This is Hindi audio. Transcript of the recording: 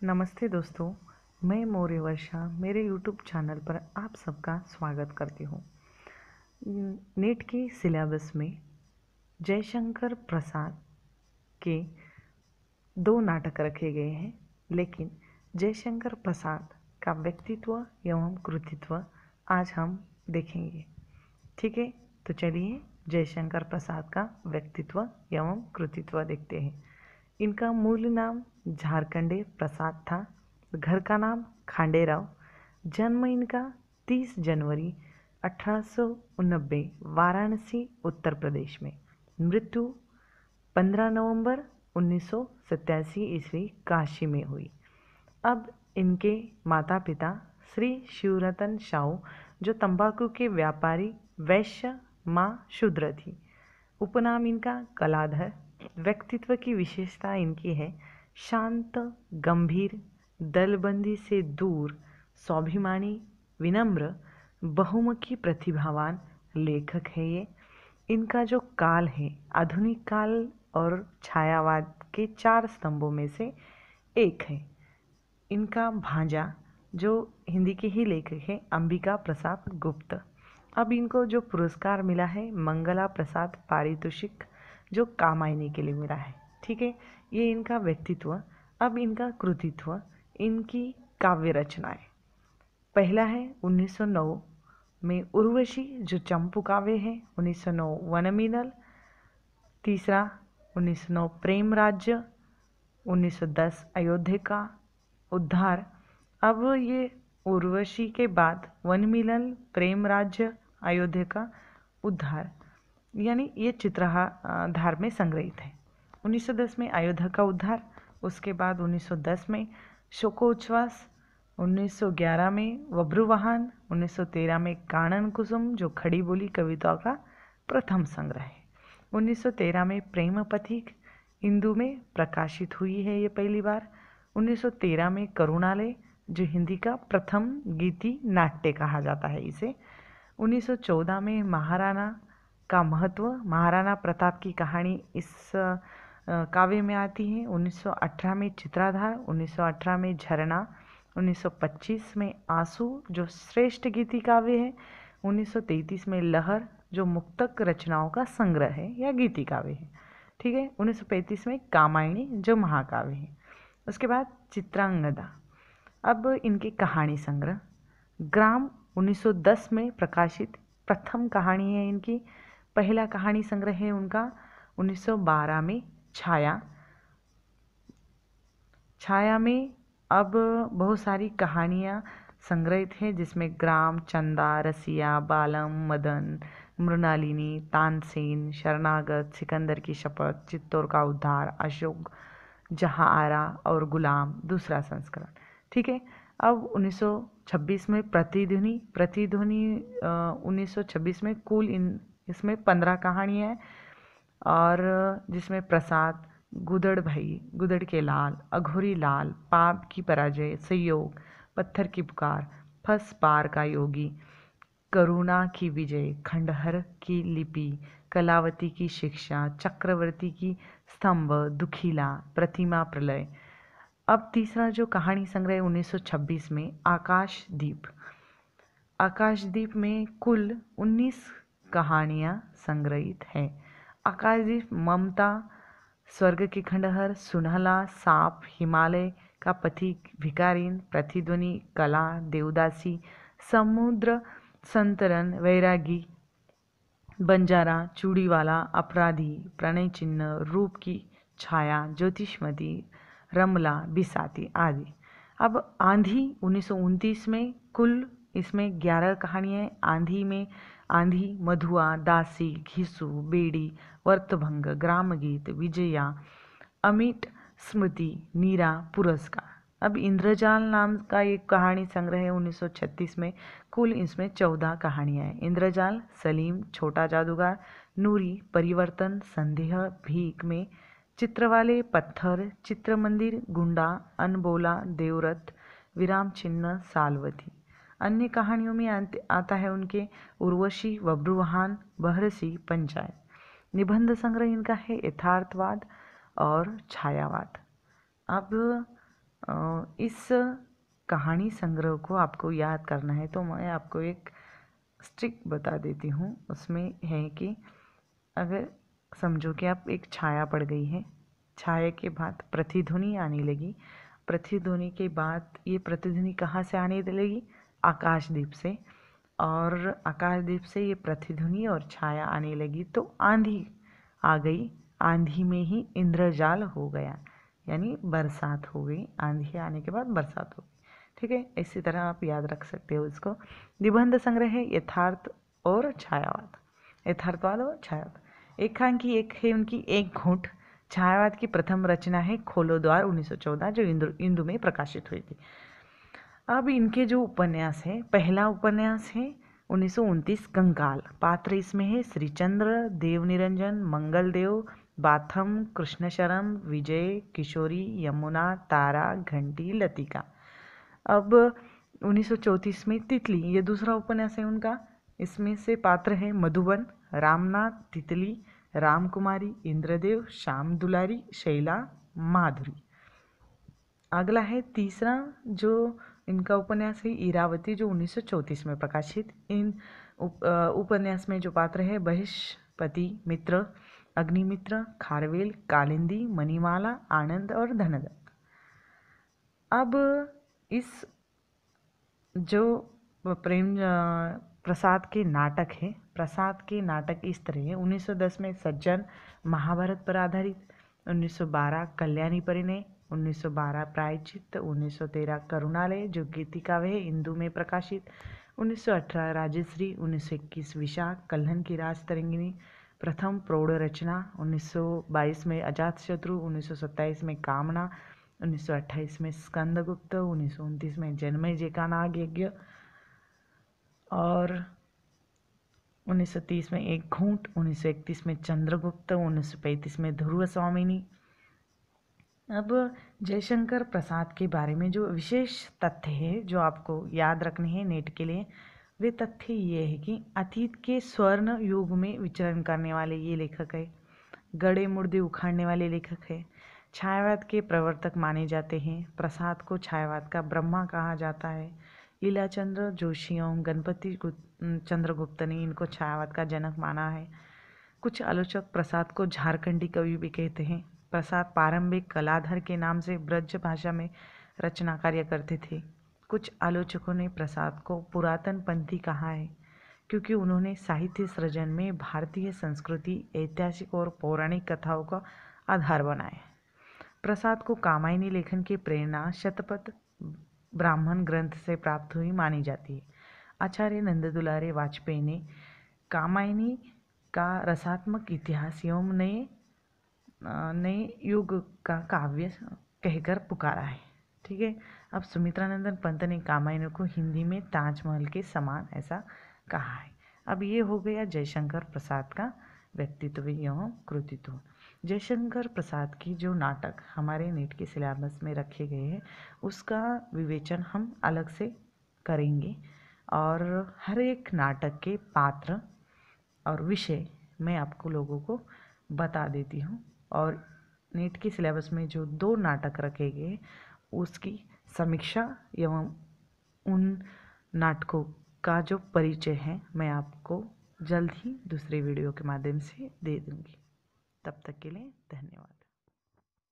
नमस्ते दोस्तों, मैं मौर्य वर्षा मेरे यूट्यूब चैनल पर आप सबका स्वागत करती हूँ। नेट के सिलेबस में जयशंकर प्रसाद के 2 नाटक रखे गए हैं, लेकिन जयशंकर प्रसाद का व्यक्तित्व एवं कृतित्व आज हम देखेंगे। ठीक है, तो चलिए जयशंकर प्रसाद का व्यक्तित्व एवं कृतित्व देखते हैं। इनका मूल नाम झारखंडे प्रसाद था। घर का नाम खांडेराव। जन्म इनका 30 जनवरी 1890 वाराणसी उत्तर प्रदेश में। मृत्यु 15 नवंबर 1987 ईस्वी काशी में हुई। अब इनके माता पिता श्री शिवरतन साहू जो तंबाकू के व्यापारी वैश्य, माँ शूद्र थी। उपनाम इनका कलाधर। व्यक्तित्व की विशेषता इनकी है शांत, गंभीर, दलबंदी से दूर, स्वाभिमानी, विनम्र, बहुमुखी, प्रतिभावान लेखक है ये। इनका जो काल है आधुनिक काल और छायावाद के 4 स्तंभों में से एक है। इनका भांजा जो हिंदी के ही लेखक हैं अंबिका प्रसाद गुप्त। अब इनको जो पुरस्कार मिला है मंगला प्रसाद पारितोषिक जो कामायनी के लिए मिला है। ठीक है, ये इनका व्यक्तित्व। अब इनका कृतित्व, इनकी काव्य रचनाएं। पहला है 1909 में उर्वशी जो चंपू काव्य है। 1909 वनमीनल। तीसरा 1909 प्रेम राज्य। 1910 अयोध्या का उद्धार। अब ये उर्वशी के बाद वनमिलन, प्रेम राज्य, अयोध्या का उद्धार, यानी ये चित्रहार में संग्रहित है। 1910 में अयोध्या का उद्धार, उसके बाद 1910 में शोकोच्छ्वास, 1911 में वभ्रुवाहन, 1913 में कानन कुसुम जो खड़ी बोली कविताओं का प्रथम संग्रह है। 1913 में प्रेम पथिक हिंदू में प्रकाशित हुई है ये पहली बार। 1913 में करुणालय जो हिंदी का प्रथम गीति नाट्य कहा जाता है इसे। 1914 में महाराणा का महत्व, महाराणा प्रताप की कहानी इस काव्य में आती है। 1918 में चित्राधार, 1918 में झरना, 1925 में आंसू जो श्रेष्ठ गीति काव्य है। 1933 में लहर जो मुक्तक रचनाओं का संग्रह है या गीति काव्य है। ठीक है, 1935 में कामायनी जो महाकाव्य है। उसके बाद चित्रांगदा। अब इनके कहानी संग्रह ग्राम 1910 में प्रकाशित प्रथम कहानी है इनकी। पहला कहानी संग्रह है उनका 1912 में छाया। छाया में अब बहुत सारी कहानियाँ संग्रहित हैं, जिसमें ग्राम, चंदा, रसिया, बालम, मदन, मृणालिनी, तानसेन, शरणागत, सिकंदर की शपथ, चित्तौड़ का उद्धार, अशोक, जहाँ आरा और गुलाम दूसरा संस्करण। ठीक है, अब 1926 में प्रतिध्वनि 1926 में कुल इसमें 15 कहानियाँ हैं, और जिसमें प्रसाद, गुदड़ भाई, गुदड़ के लाल, अघोरी लाल, पाप की पराजय, संयोग, पत्थर की पुकार, फंस पार का योगी, करुणा की विजय, खंडहर की लिपि, कलावती की शिक्षा, चक्रवर्ती की स्तंभ, दुखीला, प्रतिमा प्रलय। अब तीसरा जो कहानी संग्रह 1926 में आकाशदीप। आकाशदीप में कुल 19 कहानियाँ संग्रहित हैं। आकाशदीप ममता, स्वर्ग की खंडहर, सुनहला, सांप, हिमालय का पथिक, भिकारीन, प्रतिध्वनि, कला, देवदासी, समुद्र संतरण, वैरागी, बंजारा, चूड़ीवाला, अपराधी, प्रणय चिन्ह, रूप की छाया, ज्योतिषमती, रमला, बिसाती आदि। अब आंधी 1929 में कुल इसमें 11 कहानियाँ। आंधी में आंधी, मधुआ, दासी, घिसू, बेड़ी, वर्तभंग, ग्रामगीत, विजया, अमिट, स्मृति, नीरा, पुरस्कार। अब इंद्रजाल नाम का एक कहानी संग्रह है 1936 में। कुल इसमें 14 कहानियाँ हैं। इंद्रजाल, सलीम, छोटा जादूगर, नूरी, परिवर्तन, संदेह, भीख में, चित्रवाले, पत्थर, चित्र मंदिर, गुंडा, अनबोला, देवरथ, विराम चिन्ह, सालवती। अन्य कहानियों में आता है उनके उर्वशी, वभ्रुवाहन, बहरसी, पंचायत। निबंध संग्रह इनका है यथार्थवाद और छायावाद। अब इस कहानी संग्रह को आपको याद करना है तो मैं आपको एक ट्रिक बता देती हूँ। उसमें है कि अगर समझो कि आप एक छाया पड़ गई है, छाया के बाद प्रतिध्वनि आने लगी, प्रतिध्वनि के बाद ये प्रतिध्वनि कहाँ से आने लगी? आकाशदीप से, और आकाशदीप से ये प्रतिध्वनि और छाया आने लगी तो आंधी आ गई, आंधी में ही इंद्रजाल हो गया, यानी बरसात हो गई। आंधी आने के बाद बरसात हो गई। ठीक है, इसी तरह आप याद रख सकते हो इसको। निबंध संग्रह है यथार्थ और छायावाद, यथार्थवाद और छायावाद। एकांकी एक है उनकी एक घूंट। छायावाद की प्रथम रचना है खोलो द्वार 1914, जो इंदु में प्रकाशित हुई थी। अब इनके जो उपन्यास है, पहला उपन्यास है 1929 कंकाल। पात्र इसमें है श्रीचंद्र, देवनिरंजन, मंगलदेव, बाथम, कृष्णशरम, विजय, किशोरी, यमुना, तारा, घंटी, लतिका। अब 1934 में तितली, ये दूसरा उपन्यास है उनका। इसमें से पात्र है मधुबन, रामनाथ, तितली, रामकुमारी, इंद्रदेव, श्याम दुलारी, शैला, माधुरी। अगला है तीसरा जो इनका उपन्यास है इरावती, जो 1934 में प्रकाशित। इन उपन्यास में जो पात्र है बहिष्पति, मित्र, अग्निमित्र, खारवेल, कालिंदी, मणिमाला, आनंद और धनदत्त। अब इस जो प्रेम प्रसाद के नाटक है, प्रसाद के नाटक इस तरह है। 1910 में सज्जन, महाभारत पर आधारित। 1912 कल्याणी परिणय, 1912 प्रायश्चित, 1913 करुणालय, जो गीति काव्य है, इंदु में प्रकाशित। 1918 राजश्री, 1921 विशाख, कल्हन की राज तरंगिणी, प्रथम प्रौढ़ रचना। 1922 में अजातशत्रु, 1927 में कामना, 1928 में स्कंदगुप्त, 1929 में जन्मेजय का नाग यज्ञ, और 1930 में एक घूंट, 1931 में चंद्रगुप्त, 1935 में ध्रुव स्वामिनी। अब जयशंकर प्रसाद के बारे में जो विशेष तथ्य है जो आपको याद रखने हैं नेट के लिए, वे तथ्य ये है कि अतीत के स्वर्ण युग में विचरण करने वाले ये लेखक है, गड़े मुर्दे उखाड़ने वाले लेखक है, छायावाद के प्रवर्तक माने जाते हैं। प्रसाद को छायावाद का ब्रह्मा कहा जाता है। लीलाचंद्र जोशी एवं गणपति चंद्रगुप्त ने इनको छायावाद का जनक माना है। कुछ आलोचक प्रसाद को झारखंडी कवि भी कहते हैं। प्रसाद प्रारंभिक कलाधर के नाम से ब्रज भाषा में रचना कार्य करते थे। कुछ आलोचकों ने प्रसाद को पुरातन पंथी कहा है क्योंकि उन्होंने साहित्य सृजन में भारतीय संस्कृति, ऐतिहासिक और पौराणिक कथाओं का आधार बनाया। प्रसाद को कामायनी लेखन की प्रेरणा शतपथ ब्राह्मण ग्रंथ से प्राप्त हुई मानी जाती है। आचार्य नंद दुलारे वाजपेयी ने कामायनी का रसात्मक इतिहास एवं नए युग का काव्य कहकर पुकारा है। ठीक है, अब सुमित्रानंदन पंत ने कामायनी को हिंदी में ताजमहल के समान ऐसा कहा है। अब ये हो गया जयशंकर प्रसाद का व्यक्तित्व एवं कृतित्व। जयशंकर प्रसाद की जो नाटक हमारे नेट के सिलेबस में रखे गए हैं उसका विवेचन हम अलग से करेंगे, और हर एक नाटक के पात्र और विषय मैं आपको लोगों को बता देती हूँ। और नेट के सिलेबस में जो 2 नाटक रखे गए उसकी समीक्षा एवं उन नाटकों का जो परिचय है मैं आपको जल्द ही दूसरे वीडियो के माध्यम से दे दूँगी। तब तक के लिए धन्यवाद।